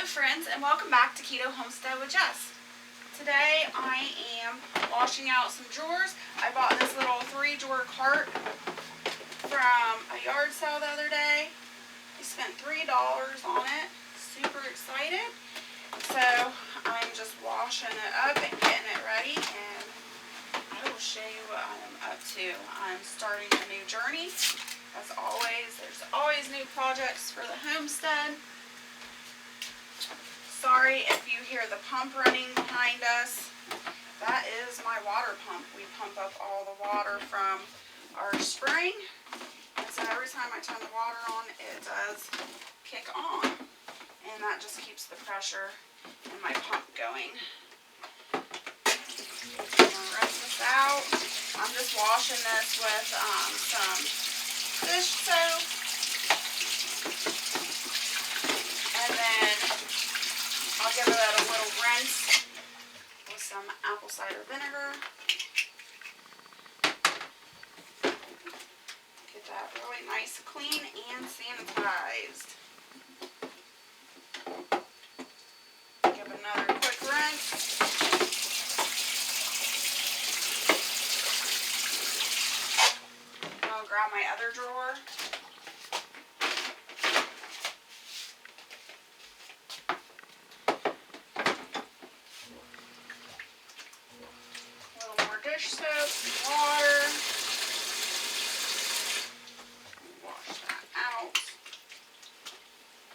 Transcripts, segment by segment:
friends, and welcome back to Keto Homestead with Jess. Today I am washing out some drawers. I bought this little 3-drawer cart from a yard sale the other day. I spent $3 on it. Super excited. So I'm just washing it up and getting it ready, and I will show you what I'm up to. I'm starting a new journey. As always, there's always new projects for the homestead. Sorry if you hear the pump running behind us. That is my water pump. We pump up all the water from our spring. And so every time I turn the water on, it does kick on. And that just keeps the pressure in my pump going. I'm gonna rinse this out. I'm just washing this with some dish soap. And then I'll give it a little rinse with some apple cider vinegar. Get that really nice, clean, and sanitized. Give another quick rinse. I'll grab my other drawer. Dish soap, water. Wash that out.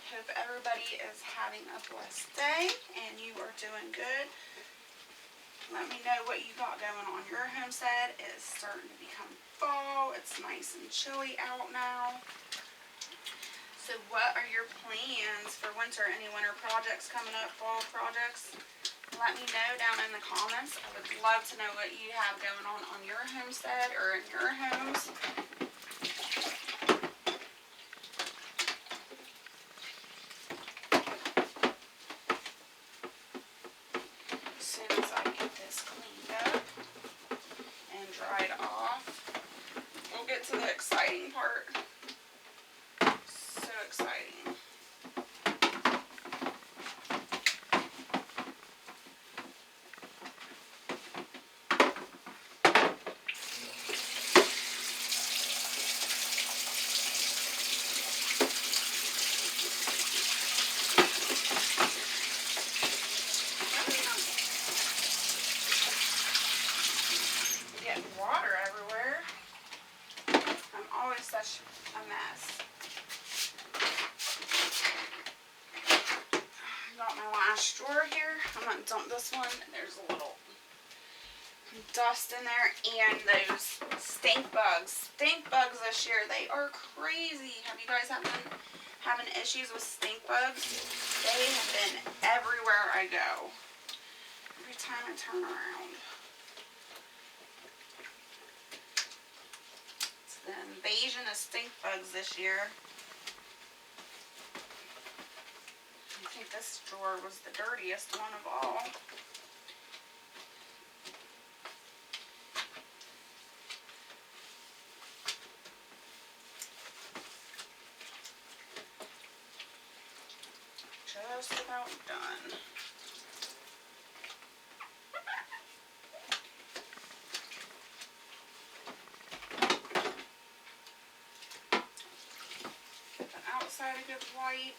Hope everybody is having a blessed day and you are doing good. Let me know what you got going on your homestead. It is starting to become fall. It's nice and chilly out now. So what are your plans for winter? Any winter projects coming up, fall projects? Let me know down in the comments. I would love to know what you have going on your homestead or in your homes. As soon as I get this cleaned up and dried off, we'll get to the exciting part. So exciting. Water everywhere. I'm always such a mess. I got my last drawer here. I'm going to dump this one. There's a little dust in there and those stink bugs. Stink bugs this year, they are crazy. Have you guys having issues with stink bugs? They have been everywhere I go. Every time I turn around. The invasion of stink bugs this year. I think this drawer was the dirtiest one of all. Just about done. Outside a good white.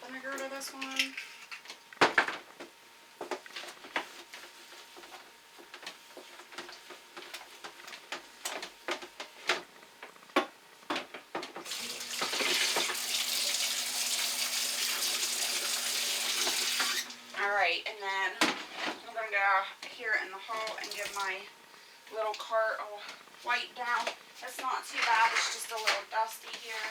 Vinegar to this one. Alright, and then I'm going to go here in the hall and give my little cart a wipe down. It's not too bad, it's just a little dusty here.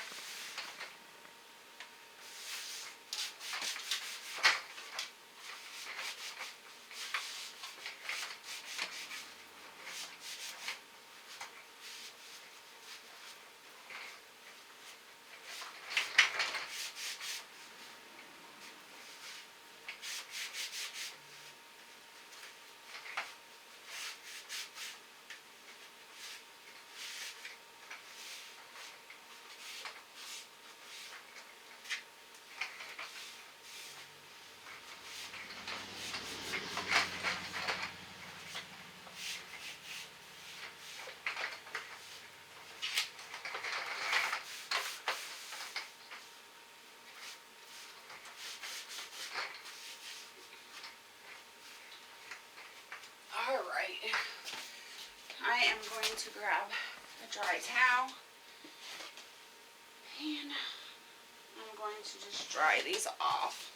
I am going to grab a dry towel and I'm going to just dry these off.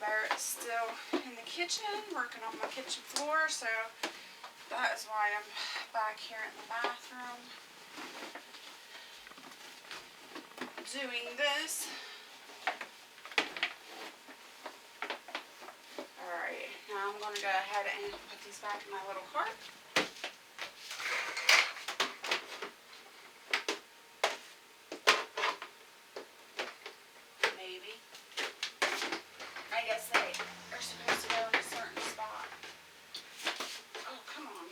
Barrett's still in the kitchen working on my kitchen floor, so that is why I'm back here in the bathroom doing this. Alright, now I'm going to go ahead and put these back in my little cart. Maybe. I guess they are supposed to go in a certain spot. Oh, come on.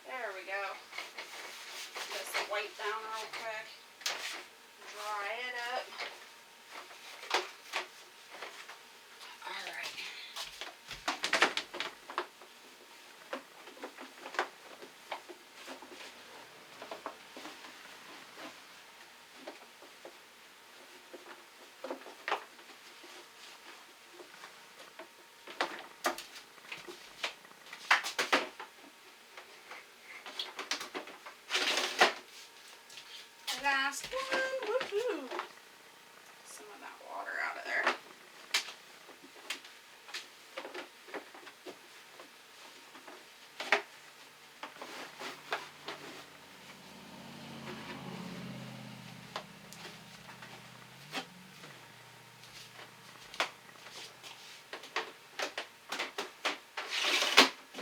There we go. Just wipe down real quick. Dry it up. Alright. Last one. Woohoo! Some of that water out of there.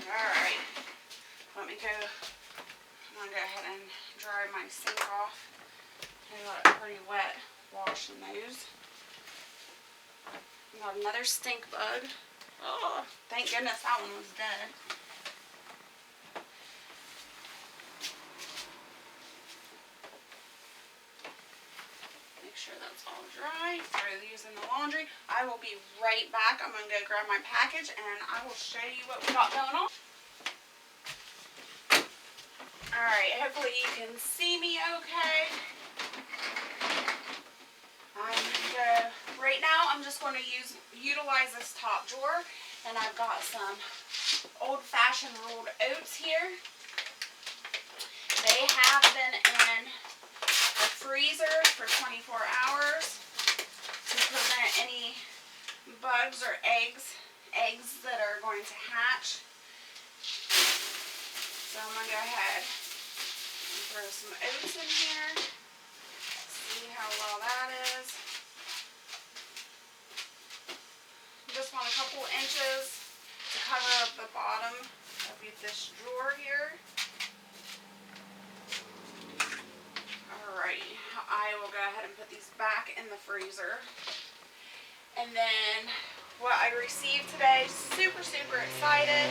Alright. Let me go. I'm going to go ahead and dry my sink off. I got it pretty wet washing those. Got another stink bug. Oh, thank goodness that one was dead. Make sure that's all dry. Throw these in the laundry. I will be right back. I'm going to go grab my package and I will show you what we got going on. Alright, hopefully you can see me okay. Right now I'm just going to utilize this top drawer, and I've got some old-fashioned rolled oats here. They have been in the freezer for 24 hours to prevent any bugs or eggs that are going to hatch. So I'm going to go ahead and throw some oats in here. See how well that is. Just want a couple inches to cover up the bottom of this drawer here. Alright, I will go ahead and put these back in the freezer. And then what I received today, super excited.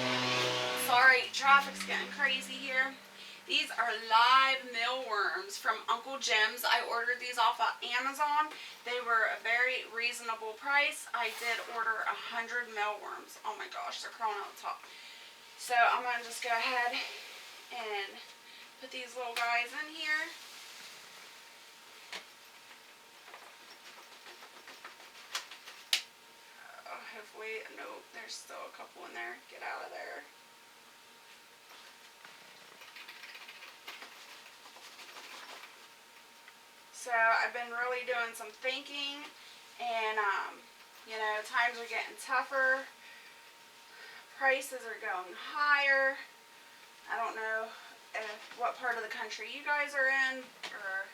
Sorry, traffic's getting crazy here. These are live mealworms from Uncle Jim's. I ordered these off of Amazon. They were a very reasonable price. I did order 100 mealworms. Oh my gosh, they're crawling out the top. So I'm going to just go ahead and put these little guys in here. Hopefully, nope, there's still a couple in there. Get out of there. So I've been really doing some thinking, and you know, times are getting tougher. Prices are going higher. I don't know what part of the country you guys are in or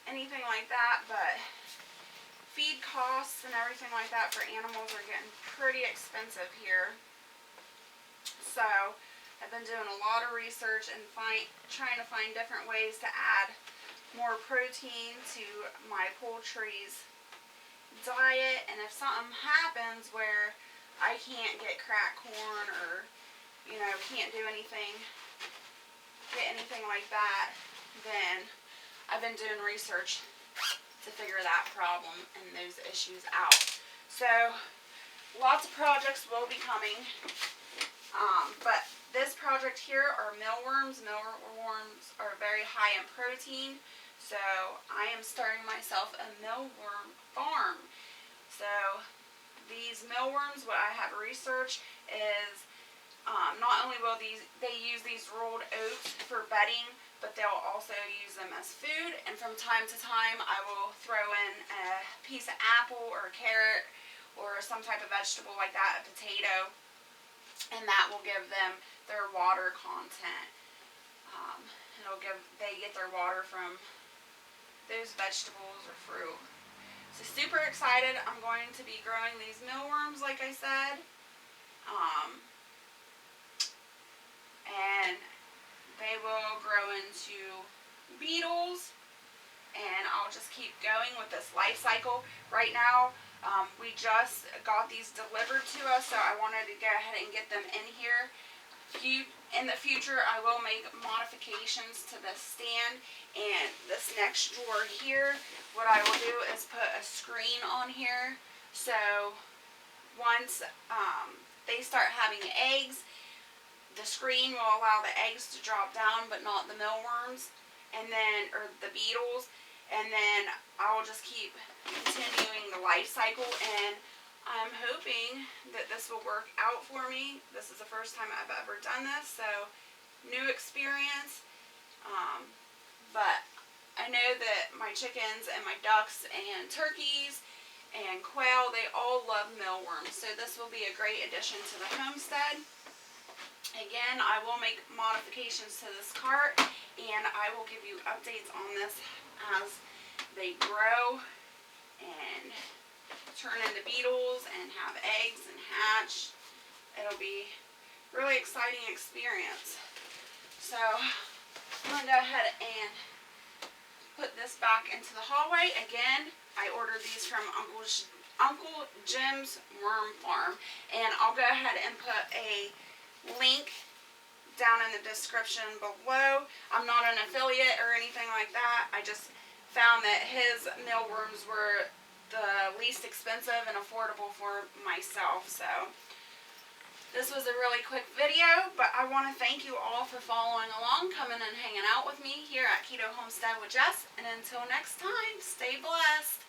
anything like that, but feed costs and everything like that for animals are getting pretty expensive here. So I've been doing a lot of research and trying to find different ways to add more protein to my poultry's diet. And if something happens where I can't get cracked corn or, you know, can't do anything, get anything like that, then I've been doing research to figure that problem and those issues out. So lots of projects will be coming But this project here are mealworms. Mealworms are very high in protein, so I am starting myself a mealworm farm. So these mealworms, what I have researched is not only will they use these rolled oats for bedding, but they'll also use them as food. And from time to time, I will throw in a piece of apple or a carrot or some type of vegetable like that, a potato, and that will give them their water content. They get their water from those vegetables or fruit. So super excited. I'm going to be growing these mealworms, like I said. And they will grow into beetles, and I'll just keep going with this life cycle. Right now, we just got these delivered to us, so I wanted to go ahead and get them in here. In the future, I will make modifications to this stand, and this next drawer here, what I will do is put a screen on here, so once they start having eggs, the screen will allow the eggs to drop down, but not the mealworms, or the beetles, and then I will just keep continuing the life cycle, and I'm hoping that this will work out for me. This is the first time I've ever done this, so new experience, but I know that my chickens and my ducks and turkeys and quail, they all love mealworms, so this will be a great addition to the homestead. Again, I will make modifications to this cart, and I will give you updates on this as they grow and turn into beetles and have eggs and hatch. It'll be a really exciting experience. So I'm going to go ahead and put this back into the hallway. Again, I ordered these from Uncle Jim's Worm Farm, and I'll go ahead and put a link down in the description below. I'm not an affiliate or anything like that. I just found that his mealworms were the least expensive and affordable for myself. So this was a really quick video, but I want to thank you all for following along, coming and hanging out with me here at Keto Homestead with Jess. And until next time, stay blessed.